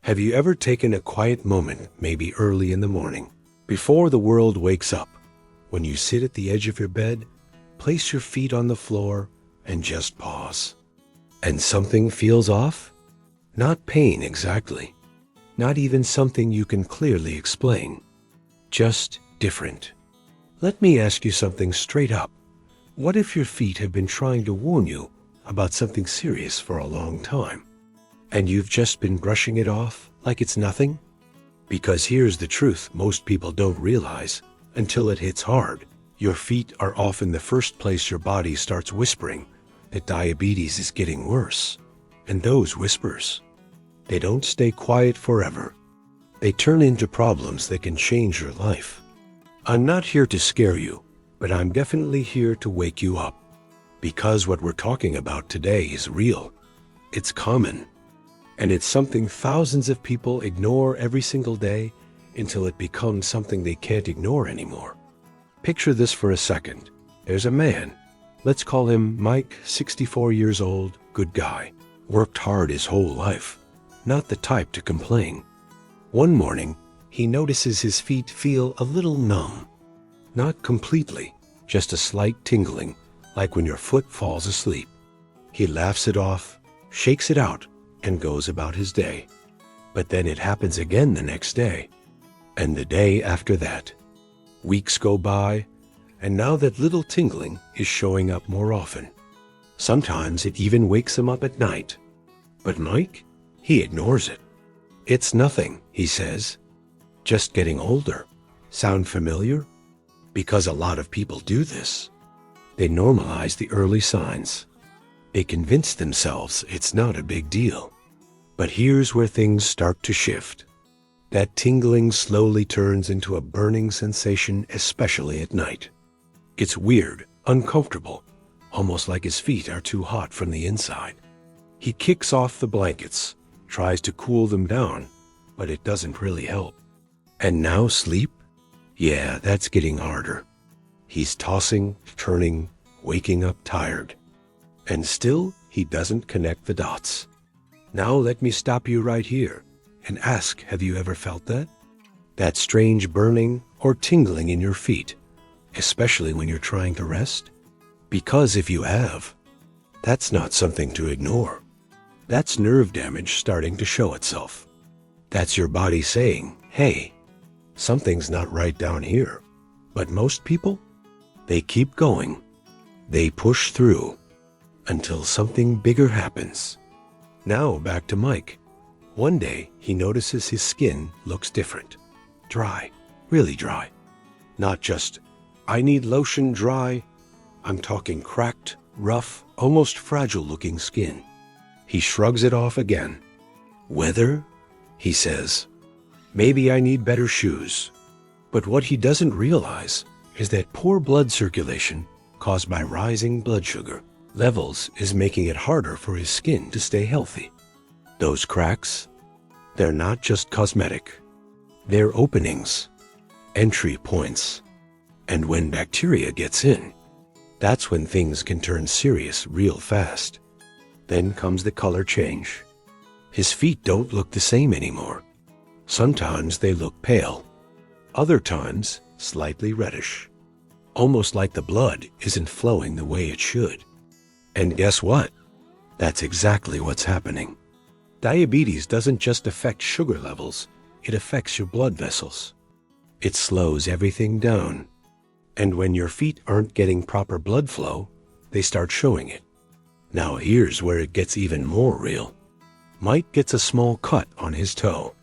Have you ever taken a quiet moment, maybe early in the morning, before the world wakes up, when you sit at the edge of your bed, place your feet on the floor, and just pause? And something feels off? Not pain exactly. Not even something you can clearly explain. Just different. Let me ask you something straight up. What if your feet have been trying to warn you about something serious for a long time, and you've just been brushing it off like it's nothing? Because here's the truth most people don't realize until it hits hard. Your feet are often the first place your body starts whispering that diabetes is getting worse. And those whispers, they don't stay quiet forever. They turn into problems that can change your life. I'm not here to scare you, but I'm definitely here to wake you up. Because what we're talking about today is real. It's common. And it's something thousands of people ignore every single day until it becomes something they can't ignore anymore. Picture this for a second. There's a man. Let's call him Mike, 64 years old, good guy. Worked hard his whole life. Not the type to complain. One morning, he notices his feet feel a little numb. Not completely, just a slight tingling, like when your foot falls asleep. He laughs it off, shakes it out, and goes about his day. But then it happens again the next day, and the day after that. Weeks go by, and now that little tingling is showing up more often. Sometimes it even wakes him up at night. But Mike, he ignores it. It's nothing, he says. Just getting older. Sound familiar? Because a lot of people do this. They normalize the early signs. They convince themselves it's not a big deal. But here's where things start to shift. That tingling slowly turns into a burning sensation, especially at night. It's weird, uncomfortable, almost like his feet are too hot from the inside. He kicks off the blankets, tries to cool them down, but it doesn't really help. And now sleep? Yeah, that's getting harder. He's tossing, turning, waking up tired. And still, he doesn't connect the dots. Now let me stop you right here and ask, have you ever felt that? That strange burning or tingling in your feet, especially when you're trying to rest? Because if you have, that's not something to ignore. That's nerve damage starting to show itself. That's your body saying, hey, something's not right down here. But most people, they keep going. They push through until something bigger happens. Now back to Mike. One day he notices his skin looks different. Dry, really dry. Not just, I need lotion dry. I'm talking cracked, rough, almost fragile looking skin. He shrugs it off again. Weather? He says. Maybe I need better shoes. But what he doesn't realize is that poor blood circulation caused by rising blood sugar levels is making it harder for his skin to stay healthy. Those cracks, they're not just cosmetic. They're openings, entry points. And when bacteria gets in, that's when things can turn serious real fast. Then comes the color change. His feet don't look the same anymore. Sometimes they look pale. Other times, slightly reddish. Almost like the blood isn't flowing the way it should. And guess what? That's exactly what's happening. Diabetes doesn't just affect sugar levels, it affects your blood vessels. It slows everything down. And when your feet aren't getting proper blood flow, they start showing it. Now here's where it gets even more real. Mike gets a small cut on his toe.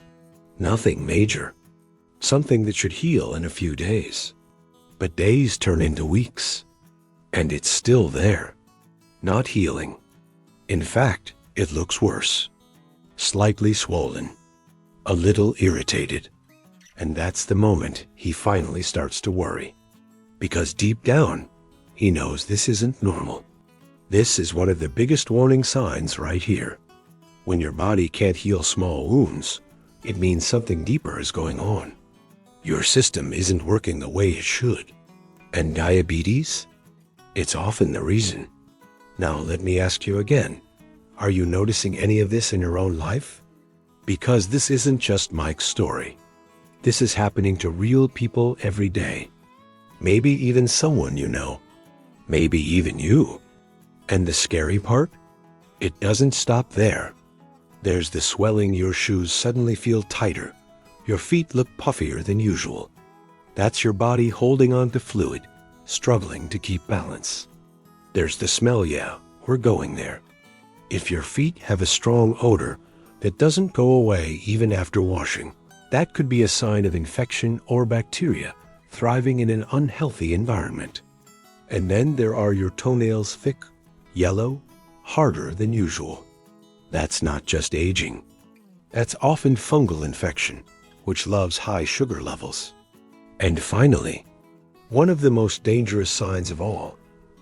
Nothing major. Something that should heal in a few days. But days turn into weeks. And it's still there. Not healing. In fact, it looks worse. Slightly swollen. A little irritated. And that's the moment he finally starts to worry. Because deep down, he knows this isn't normal. This is one of the biggest warning signs right here. When your body can't heal small wounds, it means something deeper is going on. Your system isn't working the way it should. And diabetes? It's often the reason. Now let me ask you again. Are you noticing any of this in your own life? Because this isn't just Mike's story. This is happening to real people every day. Maybe even someone you know. Maybe even you. And the scary part? It doesn't stop there. There's the swelling. Your shoes suddenly feel tighter. Your feet look puffier than usual. That's your body holding on to fluid, struggling to keep balance. There's the smell. Yeah, we're going there. If your feet have a strong odor that doesn't go away even after washing, that could be a sign of infection or bacteria thriving in an unhealthy environment. And then there are your toenails, thick, yellow, harder than usual. That's not just aging. That's often fungal infection, which loves high sugar levels. And finally, one of the most dangerous signs of all,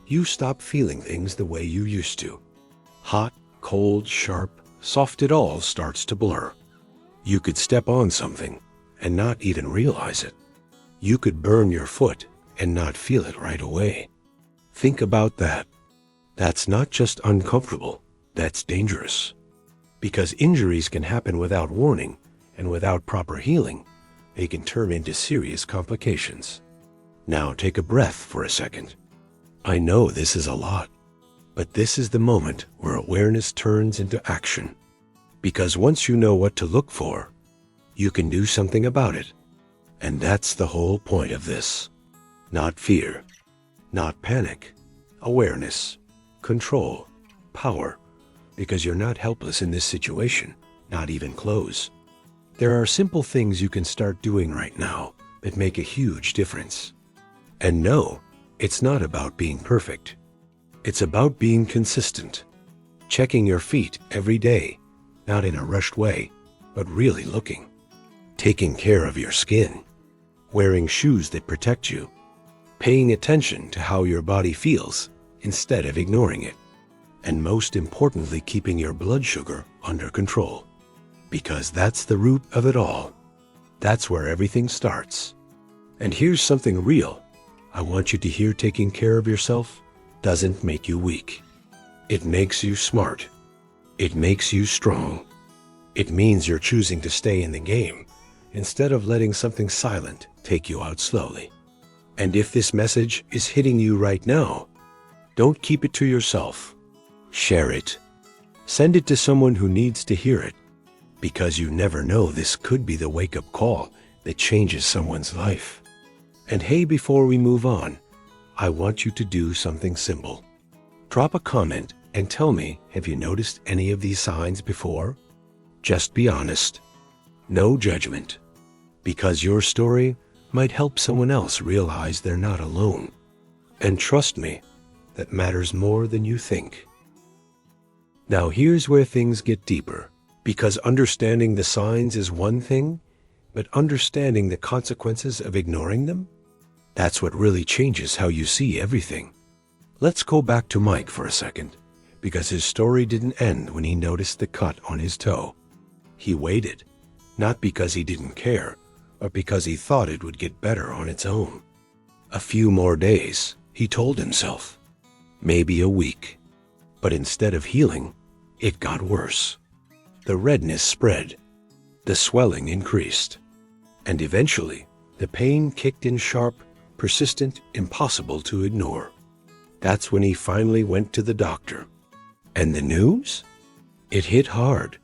you stop feeling things the way you used to. Hot, cold, sharp, soft, it all starts to blur. You could step on something and not even realize it. You could burn your foot and not feel it right away. Think about that. That's not just uncomfortable, that's dangerous. Because injuries can happen without warning, and without proper healing, they can turn into serious complications. Now take a breath for a second. I know this is a lot, but this is the moment where awareness turns into action. Because once you know what to look for, you can do something about it. And that's the whole point of this. Not fear, not panic, awareness, control, power. Because you're not helpless in this situation, not even close. There are simple things you can start doing right now that make a huge difference. And no, it's not about being perfect. It's about being consistent. Checking your feet every day, not in a rushed way, but really looking. Taking care of your skin. Wearing shoes that protect you. Paying attention to how your body feels instead of ignoring it. And most importantly, keeping your blood sugar under control. Because that's the root of it all. That's where everything starts. And here's something real. I want you to hear: taking care of yourself doesn't make you weak. It makes you smart. It makes you strong. It means you're choosing to stay in the game instead of letting something silent take you out slowly. And if this message is hitting you right now, don't keep it to yourself. Share it. Send it to someone who needs to hear it. Because you never know, this could be the wake-up call that changes someone's life. And hey, before we move on, I want you to do something simple. Drop a comment and tell me, have you noticed any of these signs before? Just be honest. No judgment. Because your story might help someone else realize they're not alone. And trust me, that matters more than you think. Now here's where things get deeper. Because understanding the signs is one thing, but understanding the consequences of ignoring them, that's what really changes how you see everything. Let's go back to Mike for a second, because his story didn't end when he noticed the cut on his toe. He waited, not because he didn't care, but because he thought it would get better on its own. A few more days, he told himself. Maybe a week. But instead of healing, it got worse. The redness spread. The swelling increased. And eventually, the pain kicked in sharp, persistent, impossible to ignore. That's when he finally went to the doctor. And the news? It hit hard.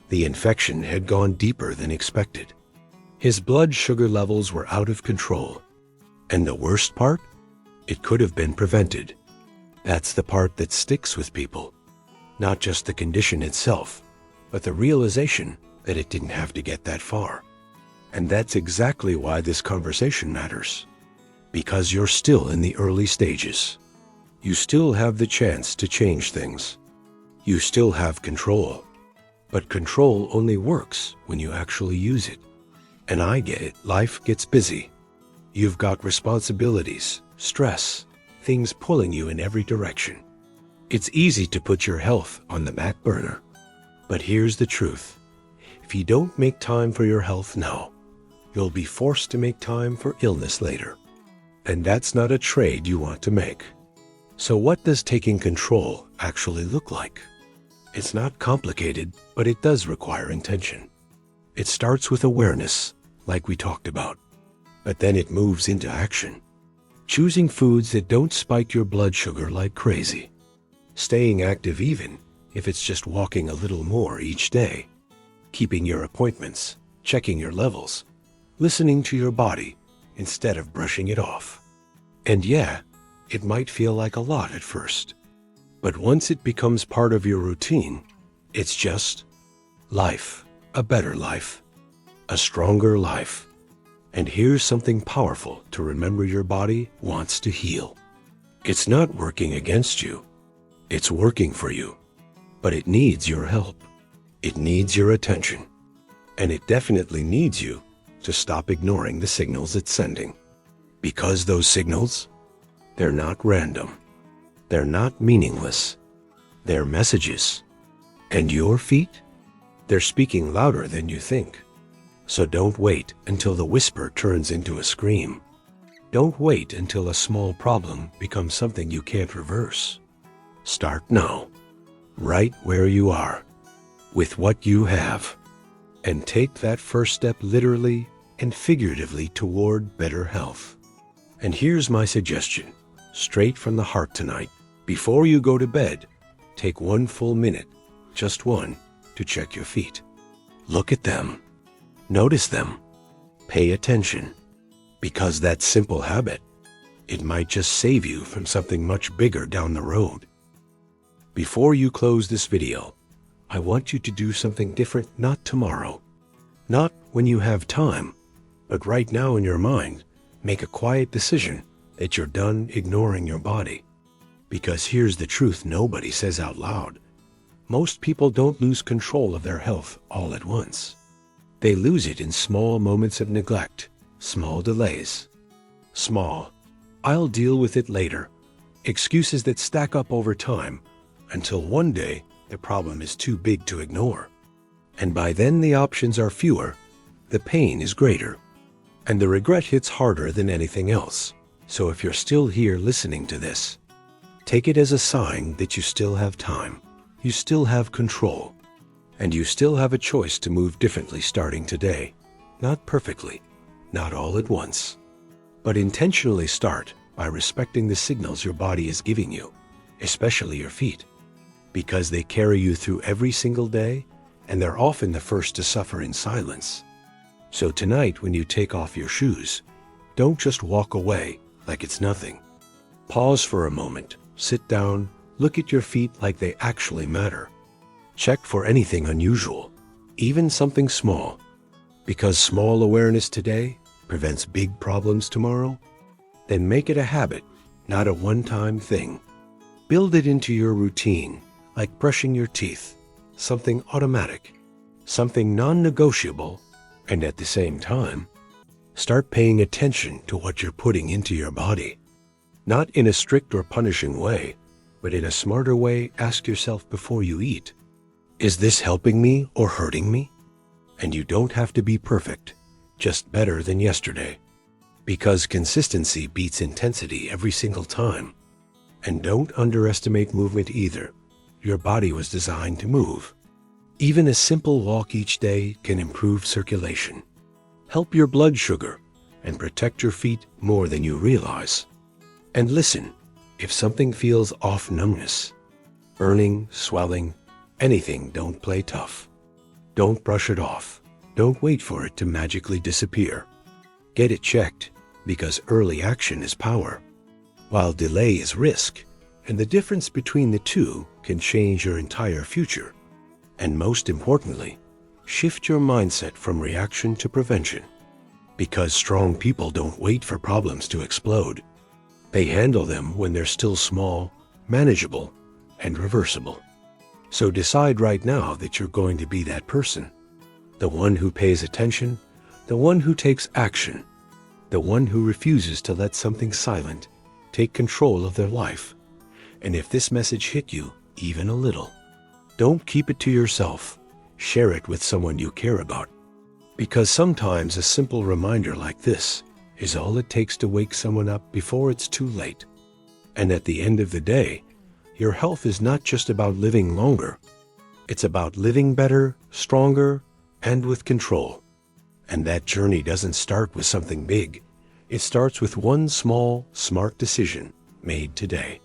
The infection had gone deeper than expected. His blood sugar levels were out of control. And the worst part? It could have been prevented. That's the part that sticks with people. Not just the condition itself, but the realization that it didn't have to get that far. And that's exactly why this conversation matters. Because you're still in the early stages. You still have the chance to change things. You still have control. But control only works when you actually use it. And I get it, life gets busy. You've got responsibilities, stress, things pulling you in every direction. It's easy to put your health on the back burner. But here's the truth. If you don't make time for your health now, you'll be forced to make time for illness later. And that's not a trade you want to make. So what does taking control actually look like? It's not complicated, but it does require intention. It starts with awareness, like we talked about, but then it moves into action. Choosing foods that don't spike your blood sugar like crazy. Staying active even if it's just walking a little more each day. Keeping your appointments, checking your levels, listening to your body instead of brushing it off. And yeah, it might feel like a lot at first, but once it becomes part of your routine, it's just life, a better life, a stronger life. And here's something powerful to remember: your body wants to heal. It's not working against you. It's working for you. But it needs your help. It needs your attention. And it definitely needs you to stop ignoring the signals it's sending. Because those signals, they're not random. They're not meaningless. They're messages. And your feet? They're speaking louder than you think. So don't wait until the whisper turns into a scream. Don't wait until a small problem becomes something you can't reverse. Start now, right where you are, with what you have, and take that first step literally and figuratively toward better health. And here's my suggestion, straight from the heart tonight. Before you go to bed, take one full minute, just one, to check your feet. Look at them. Notice them. Pay attention. Because that simple habit, it might just save you from something much bigger down the road. Before you close this video, I want you to do something different, not tomorrow, not when you have time, but right now in your mind. Make a quiet decision that you're done ignoring your body. Because here's the truth nobody says out loud. Most people don't lose control of their health all at once. They lose it in small moments of neglect, small delays. Small, I'll deal with it later, excuses that stack up over time until one day the problem is too big to ignore. And by then the options are fewer, the pain is greater, and the regret hits harder than anything else. So if you're still here listening to this, take it as a sign that you still have time, you still have control, and you still have a choice to move differently starting today. Not perfectly, not all at once, but intentionally start by respecting the signals your body is giving you, especially your feet, because they carry you through every single day, and they're often the first to suffer in silence. So tonight, when you take off your shoes, don't just walk away like it's nothing. Pause for a moment, sit down, look at your feet like they actually matter. Check for anything unusual, even something small, because small awareness today prevents big problems tomorrow. Then make it a habit, not a one-time thing. Build it into your routine, like brushing your teeth, something automatic, something non-negotiable, and at the same time, start paying attention to what you're putting into your body. Not in a strict or punishing way, but in a smarter way. Ask yourself before you eat, is this helping me or hurting me? And you don't have to be perfect, just better than yesterday. Because consistency beats intensity every single time. And don't underestimate movement either. Your body was designed to move. Even a simple walk each day can improve circulation, help your blood sugar, and protect your feet more than you realize. And listen, if something feels off, numbness, burning, swelling, anything, don't play tough. Don't brush it off. Don't wait for it to magically disappear. Get it checked, because early action is power, while delay is risk, and the difference between the two can change your entire future. And most importantly, shift your mindset from reaction to prevention. Because strong people don't wait for problems to explode. They handle them when they're still small, manageable, and reversible. So decide right now that you're going to be that person. The one who pays attention, the one who takes action, the one who refuses to let something silent take control of their life. And if this message hit you even a little, don't keep it to yourself. Share it with someone you care about. Because sometimes a simple reminder like this is all it takes to wake someone up before it's too late. And at the end of the day, your health is not just about living longer. It's about living better, stronger, and with control. And that journey doesn't start with something big. It starts with one small, smart decision made today.